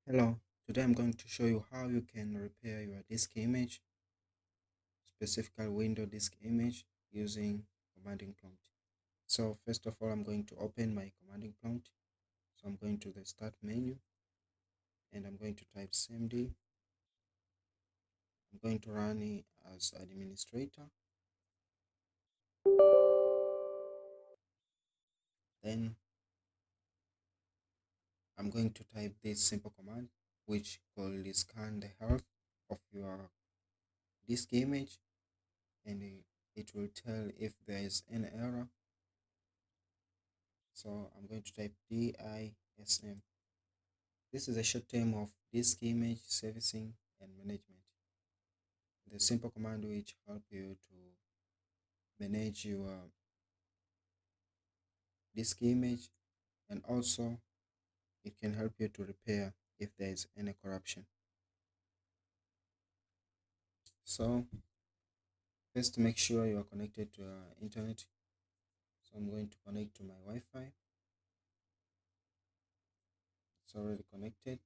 Hello, today I'm going to show you how you can repair your disk image, specifically window disk image using commanding prompt. So first of all, I'm going to open my commanding prompt. So I'm going to the start menu and I'm going to type cmd. I'm going to run it as administrator. Then I'm going to type this simple command which will scan the health of your disk image and it will tell if there is an error. So I'm going to type DISM. This is a short term of disk image servicing and management. The simple command which help you to manage your disk image, and also it can help you to repair if there is any corruption. So first make sure you are connected to internet. So I'm going to connect to my Wi-Fi. It's already connected.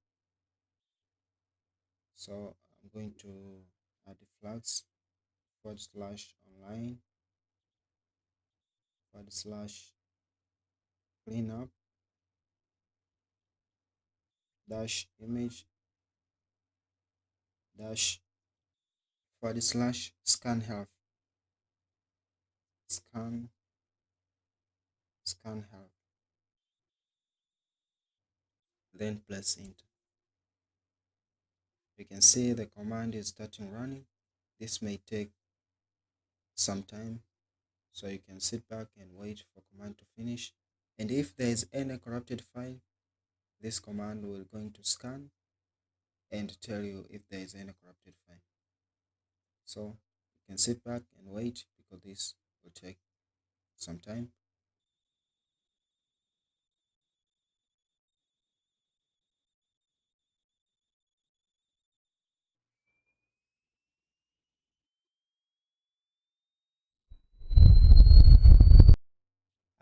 So I'm going to add the flags /online /cleanup image dash /scan health scan health, then press enter. You can see the command is starting running. This may take some time, so you can sit back and wait for command to finish. And if there is any corrupted file, this command will going to scan and tell you if there is any corrupted file. So you can sit back and wait because this will take some time.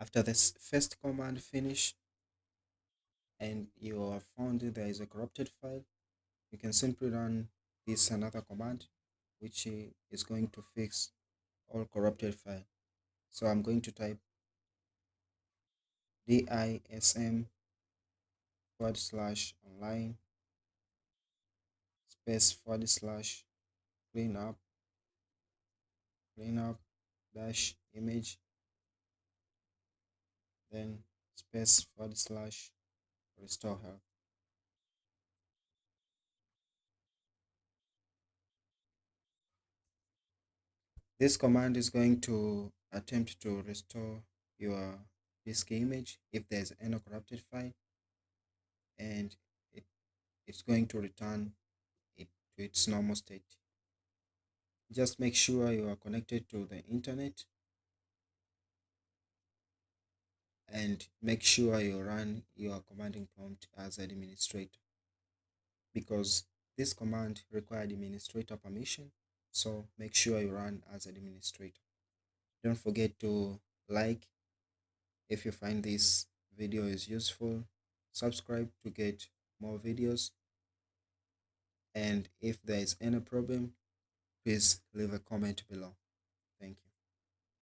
After this first command finish and you have found there is a corrupted file, you can simply run this another command which is going to fix all corrupted file. So I'm going to type DISM /online space /cleanup image, then space /restore health. This command is going to attempt to restore your disk image if there's any corrupted file, and it, it's going to return it to its normal state. Just make sure you are connected to the internet and make sure you run your commanding prompt as administrator, because this command requires administrator permission. So make sure you run as administrator. Don't forget to like if you find this video is useful, subscribe to get more videos, and if there is any problem, please leave a comment below. Thank you.